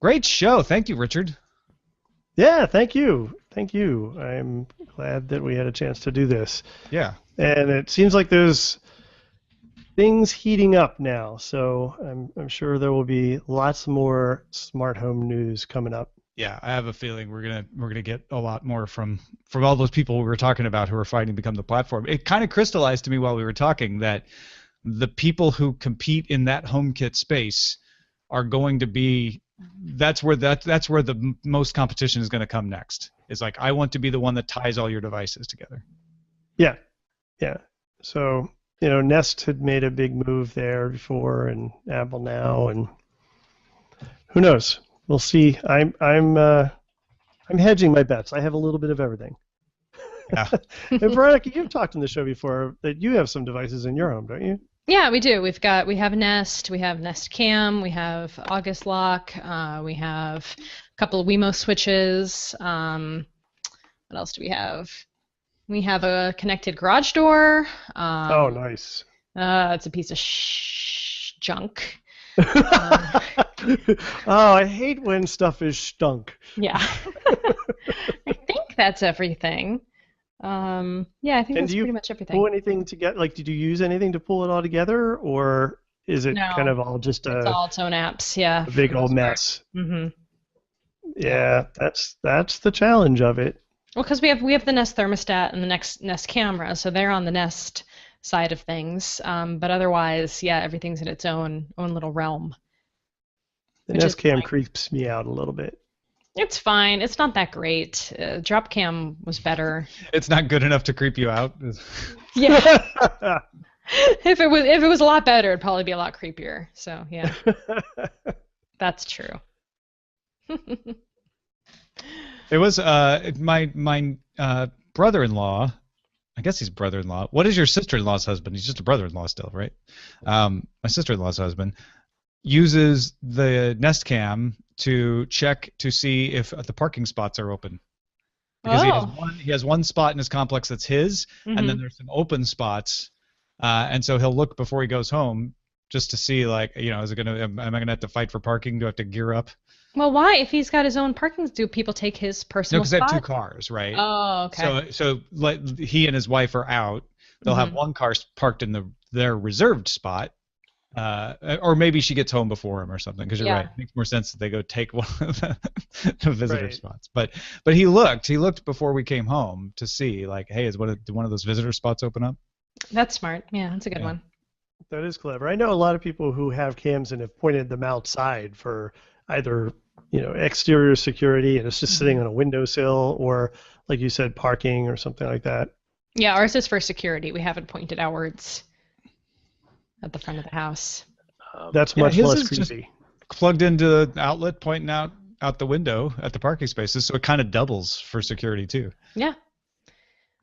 Great show. Thank you, Richard. Yeah, thank you. Thank you. I'm glad that we had a chance to do this. Yeah. And it seems like there's things heating up now, so I'm sure there will be lots more smart home news coming up. Yeah, I have a feeling we're gonna get a lot more from all those people we were talking about who are fighting to become the platform. It kind of crystallized to me while we were talking that the people who compete in that HomeKit space are going to be that's where the most competition is going to come next. It's like I want to be the one that ties all your devices together. Yeah, yeah. So Nest had made a big move there before, and Apple now, and who knows? We'll see. I'm hedging my bets. I have a little bit of everything. Yeah. And Veronica, you've talked on the show before that you have some devices in your home, don't you? Yeah, we do. We have Nest, we have Nest Cam, we have August Lock, we have a couple of Wemo switches. What else do we have? We have a connected garage door. Oh, nice. It's a piece of junk. Oh, I hate when stuff is stunk. Yeah. I think that's everything. Yeah, I think that's pretty much everything. Pull anything together? Like, did you use anything to pull it all together, or is it No, kind of all just it's all its own apps, yeah. a big old mess? Mm-hmm. Yeah, that's the challenge of it. Well, because we have the Nest thermostat and the Nest camera, so they're on the Nest side of things. But otherwise, yeah, everything's in its own little realm. The Nest Cam creeps me out a little bit. It's fine. It's not that great. Dropcam was better. It's not good enough to creep you out. Yeah. If it was a lot better, it'd probably be a lot creepier. So yeah, that's true. It was my brother-in-law. I guess he's brother-in-law. What is your sister-in-law's husband? He's just a brother-in-law still, right? My sister-in-law's husband uses the Nest Cam to check to see if the parking spots are open. Because he has one spot in his complex that's his, and then there's some open spots, and so he'll look before he goes home just to see, like, is it am I gonna have to fight for parking? Do I have to gear up? Well, why? If he's got his own parking, do people take his personal spot? No, because they have 2 cars, right? Oh, okay. So he and his wife are out. They'll have one car parked in their reserved spot, or maybe she gets home before him or something. Because you're right, it makes more sense that they go take one of the visitor spots. But he looked before we came home to see, like, hey, did one of those visitor spots open up? That's smart. Yeah, that's a good one. That is clever. I know a lot of people who have cams and have pointed them outside for either exterior security, and it's just sitting on a windowsill, or like you said, parking or something like that. Yeah, ours is for security. We haven't pointed outwards at the front of the house. That's much less creepy. Plugged into the outlet, pointing out the window at the parking spaces, so it kind of doubles for security too. Yeah.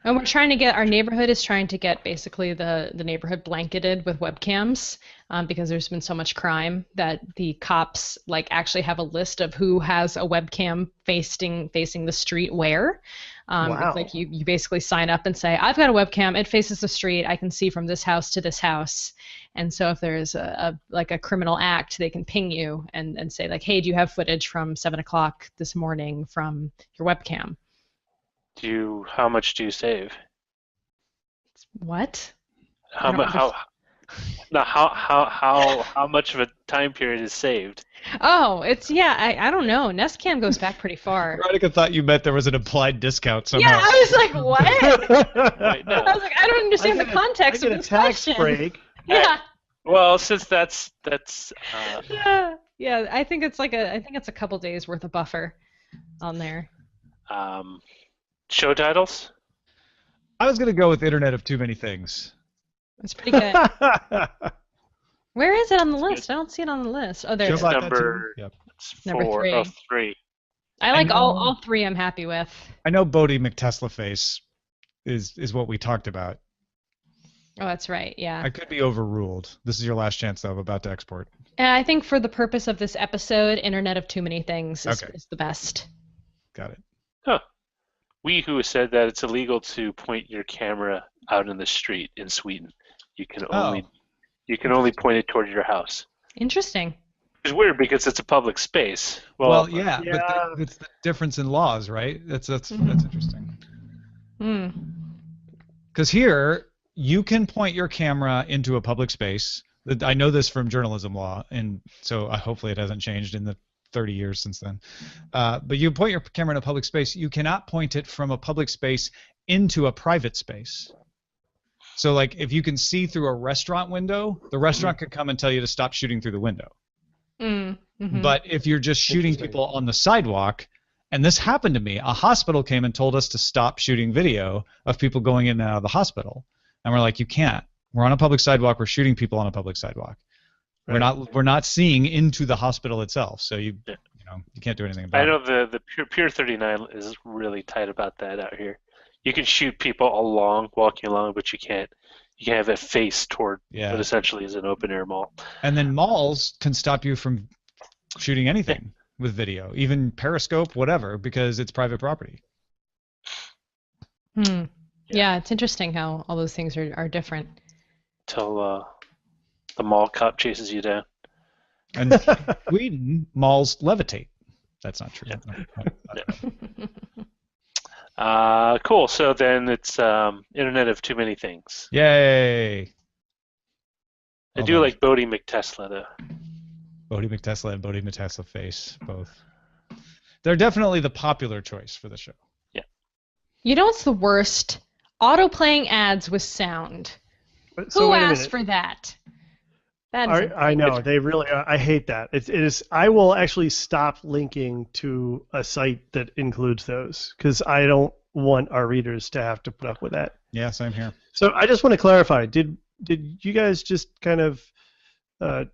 And our neighborhood is trying to get basically the neighborhood blanketed with webcams, because there's been so much crime that the cops actually have a list of who has a webcam facing the street where. Wow. It's like you basically sign up and say, I've got a webcam, it faces the street, I can see from this house to this house. And so if there's a criminal act, they can ping you and say, like, hey, do you have footage from 7 o'clock this morning from your webcam? How much do you save? What? How much of a time period is saved? Oh, I don't know. Nest Cam goes back pretty far. Veronica thought you meant there was an implied discount somehow. Yeah, I was like, what? Right, no. I was like, I don't understand the context of this question. Break. Yeah. Well, since that's Yeah. I think it's a couple days worth of buffer on there. Show titles? I was gonna go with Internet of Too Many Things. It's pretty good. Where is it on the list? I don't see it on the list. Oh, there's number number 3. 3. I like all 3. I'm happy with. I know Bodie McTeslaface is what we talked about. Oh, that's right. Yeah. I could be overruled. This is your last chance, though. I'm about to export. I think for the purpose of this episode, Internet of Too Many Things is the best. Got it. Huh. Who said that it's illegal to point your camera out in the street in Sweden. You can only point it toward your house. Interesting. It's weird because it's a public space. Well, yeah, yeah. but it's the difference in laws, right? That's Mhm. interesting. Hmm. Because here, you can point your camera into a public space. I know this from journalism law, and so hopefully it hasn't changed in the 30 years since then. But you point your camera in a public space. You cannot point it from a public space into a private space. So, like, if you can see through a restaurant window, the restaurant could come and tell you to stop shooting through the window. Mm-hmm. But if you're just shooting people on the sidewalk, and this happened to me, a hospital came and told us to stop shooting video of people going in and out of the hospital. And we're like, you can't. We're on a public sidewalk. We're shooting people on a public sidewalk. Right. We're not seeing into the hospital itself. So you can't do anything about I it. know the Pier 39 is really tight about that out here. You can shoot people walking along, but you can't have it face toward what essentially is an open air mall. And then malls can stop you from shooting anything with video, even Periscope, whatever, because it's private property. Yeah, it's interesting how all those things are different. Till the mall cop chases you down. And in Sweden, malls levitate. That's not true. Cool. So then it's Internet of Too Many Things. Yay! I do like Bodie McTesla, though. Bodie McTesla and Bodie McTesla face, both. They're definitely the popular choice for the show. Yeah. You know what's the worst? Auto-playing ads with sound. So Who wait a asked minute. for that? That is I know they really. I hate that. It is. I will actually stop linking to a site that includes those because I don't want our readers to have to put up with that. Yeah, same here. So I just want to clarify. Did you guys just kind of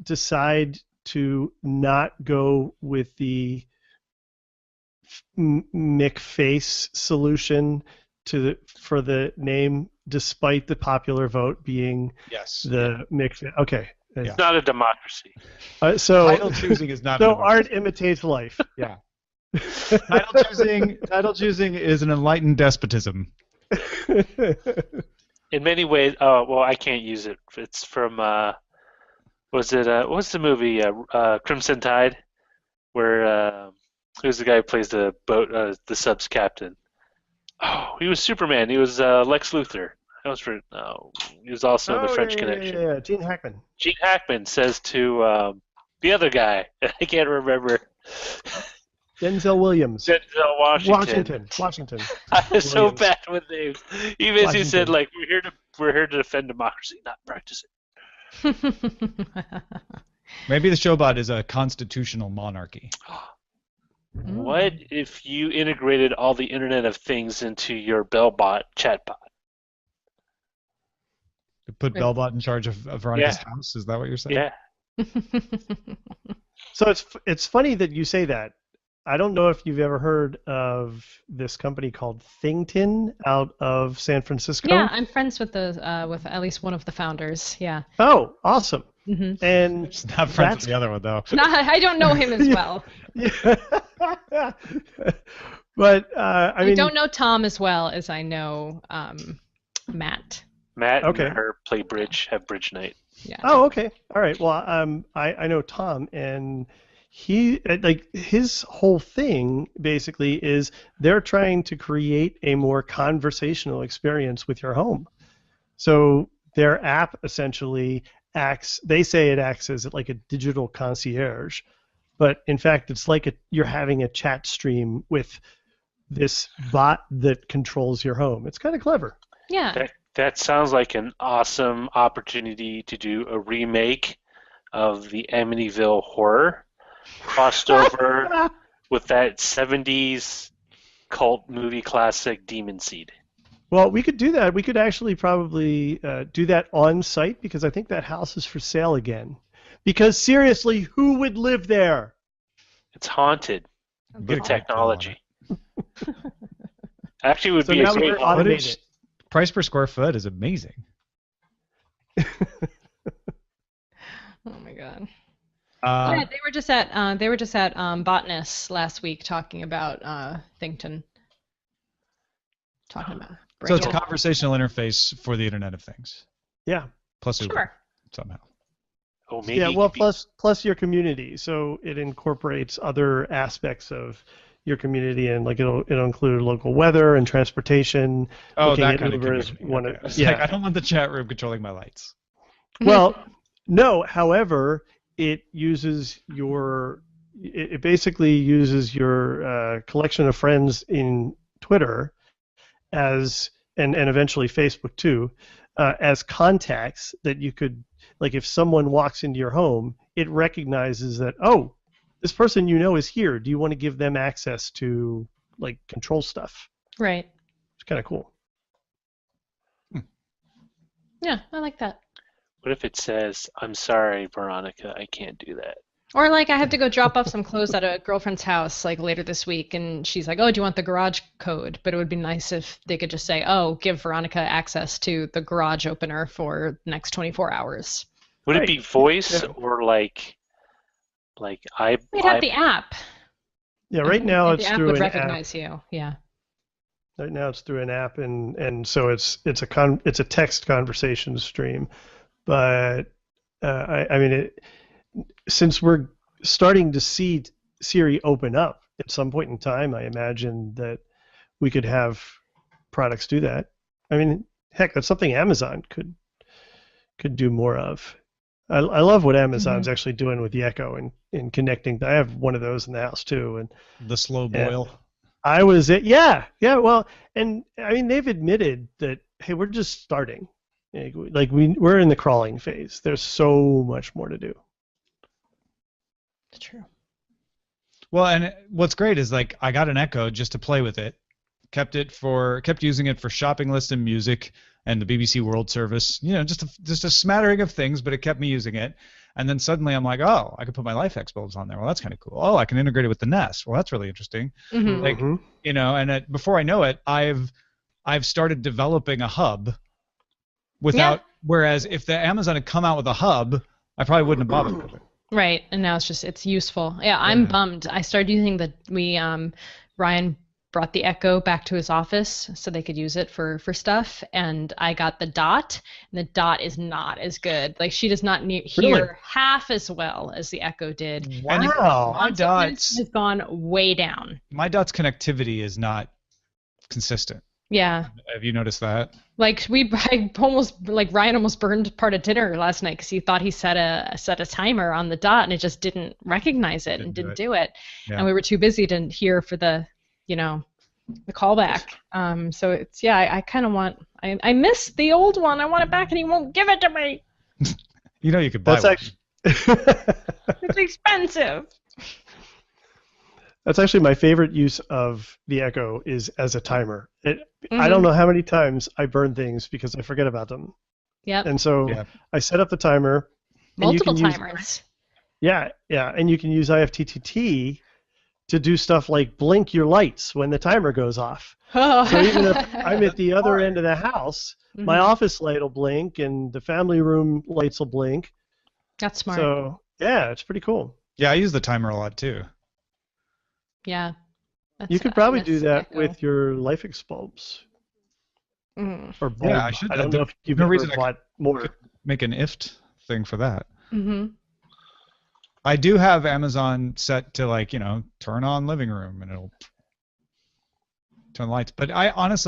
decide to not go with the McFace solution for the name, despite the popular vote being the McFace? Okay. It's not a democracy. So title choosing is not. So art imitates life. Yeah. Title choosing is an enlightened despotism. In many ways, well, I can't use it. It's from what's the movie Crimson Tide, where who's the guy who plays the the sub's captain? Oh, he was Superman. He was Lex Luthor. He was also in the French Connection. Yeah, Gene Hackman. Gene Hackman says to the other guy, I can't remember. Denzel Williams. Denzel Washington. I'm so bad with names. He basically said, like, we're here to defend democracy, not practice it. Maybe the Showbot is a constitutional monarchy. What if you integrated all the Internet of Things into your Bellbot chatbot? Put Bellbot in charge of Veronica's house? Is that what you're saying? Yeah. So it's funny that you say that. I don't know if you've ever heard of this company called Thington out of San Francisco. Yeah, I'm friends with with at least one of the founders. Yeah. Oh, awesome. Mm-hmm. And it's not friends with the other one though. No, I don't know him as well. Yeah. But I don't know Tom as well as I know Matt. Matt and her play bridge, have bridge night. Yeah. Oh, okay. All right. Well, I know Tom, and he his whole thing basically is they're trying to create a more conversational experience with your home. So their app essentially acts. They say it acts as like a digital concierge, but in fact, it's like you're having a chat stream with this bot that controls your home. It's kind of clever. Yeah. That sounds like an awesome opportunity to do a remake of the Amityville Horror, crossed over with that 70s cult movie classic Demon Seed. Well, we could do that. We could actually probably do that on site because I think that house is for sale again. Because seriously, who would live there? It's haunted with technology. Actually, it would be a great automated. Price per square foot is amazing. Oh my god. Yeah, they were just at Botness last week talking about Thington. Talking about. So it's a conversational interface for the Internet of Things. Yeah. Plus Uber. Sure. Somehow. Oh, maybe Yeah, it well, could be. plus your community, so it incorporates other aspects of your community, and like it'll include local weather and transportation. Oh, Looking that at kind of Uber is community. one Okay. of I was like, I yeah. don't want the chat room controlling my lights. Well, no. However, it basically uses your collection of friends in Twitter as and eventually Facebook too, as contacts that you could, like, if someone walks into your home, it recognizes that, oh, this person you know is here. Do you want to give them access to, like, control stuff? Right. It's kind of cool. Yeah, I like that. What if it says, "I'm sorry, Veronica, I can't do that." Or like I have to go drop off some clothes at a girlfriend's house like later this week, and she's like, "Oh, do you want the garage code?" But it would be nice if they could just say, "Oh, give Veronica access to the garage opener for the next 24 hours." Would it Right. be voice Yeah. or like I We'd have the app. Yeah, right now The it's app through would an app. recognize you. Yeah. Right now it's through an app, and so it's a text conversation stream, but I mean, since we're starting to see Siri open up at some point in time, I imagine that we could have products do that. I mean, heck, that's something Amazon could do more of. I love what Amazon's actually doing with the Echo and connecting. I have one of those in the house too, and The slow boil. I was at yeah. Well, and I mean they've admitted that, hey, we're just starting. Like we're in the crawling phase. There's so much more to do. It's true. Well, and what's great is like I got an Echo just to play with it. Kept using it for shopping list and music and the BBC World Service. You know, just a smattering of things, but it kept me using it. And then suddenly I'm like, oh, I could put my LifeX bulbs on there. Well, that's kind of cool. Oh, I can integrate it with the Nest. Well, that's really interesting. Like, you know, and before I know it, I've started developing a hub without. Yeah. Whereas if the Amazon had come out with a hub, I probably wouldn't have bothered with it. Right, and now it's useful. Yeah, I'm bummed. I started using Ryan brought the Echo back to his office so they could use it for stuff, and I got the Dot, and the Dot is not as good. Like she does not hear half as well as the Echo did. Wow. My Dot's has gone way down. My Dot's connectivity is not consistent. Yeah. Have you noticed that? Like Ryan almost burned part of dinner last night because he thought he set a timer on the Dot and it just didn't recognize it and didn't do it. Yeah. And we were too busy to hear for the callback. So it's I kind of want I miss the old one. I want it back and he won't give it to me. You know you could buy That's one. It's expensive. That's actually my favorite use of the Echo is as a timer. I don't know how many times I burn things because I forget about them. Yep. And so I set up the timer. Multiple timers. Yeah, and you can use IFTTT to do stuff like blink your lights when the timer goes off. Oh. So even if I'm at the other end of the house, my office light will blink and the family room lights will blink. That's smart. So yeah, it's pretty cool. Yeah, I use the timer a lot too. Yeah. You could probably do that with your LifeX bulbs. Or bulb. Yeah, I should. I don't know if you've no ever reason bought more. Make an IFT thing for that. I do have Amazon set to turn on living room and it'll turn the lights. But I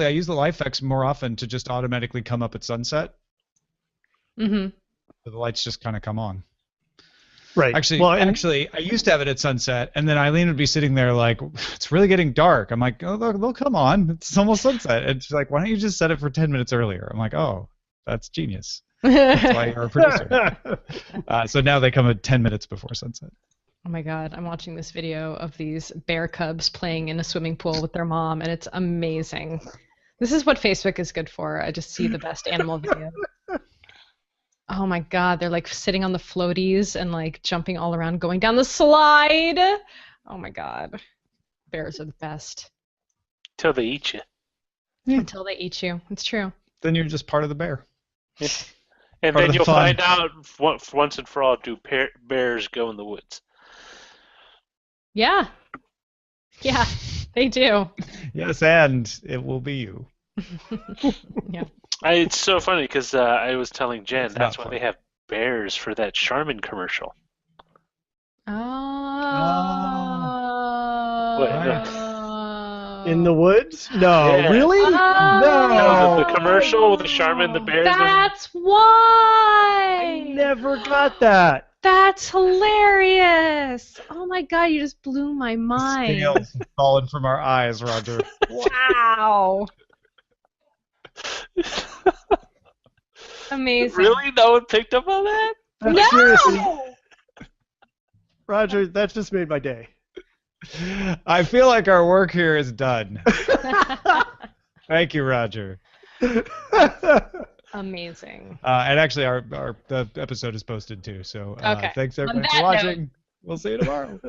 use the LifeX more often to just automatically come up at sunset. So the lights just kind of come on. Right. Actually, I used to have it at sunset, and then Eileen would be sitting there like, it's really getting dark. I'm like, oh, they'll come on. It's almost sunset. And she's like, why don't you just set it for 10 minutes earlier? I'm like, oh, that's genius. That's why you're a producer. So now they come at 10 minutes before sunset. Oh my God, I'm watching this video of these bear cubs playing in a swimming pool with their mom, and it's amazing. This is what Facebook is good for. I just see the best animal videos. Oh my God, they're like sitting on the floaties and like jumping all around, going down the slide. Oh my God, bears are the best. Till they eat you. Until they eat you. It's true. Then you're just part of the bear. Yeah. And Part of then the you'll fun. find out once and for all, do bears go in the woods? Yeah. Yeah, they do. Yes, and it will be you. Yeah. It's so funny because I was telling Jen It's that's not why fun. they have bears for that Charmin commercial. In the woods? No, Yeah. really? No, the No. commercial with the Charmin, the bears. That's why. I never got that. That's hilarious. Oh my god, you just blew my mind. Scales have fallen from our eyes, Roger. Wow. Amazing. Really? No one picked up on that? That's seriously, Roger, that just made my day. I feel like our work here is done. Thank you, Roger. Amazing. And actually, the episode is posted too. So Okay. thanks On everybody that for note. watching. We'll see you tomorrow.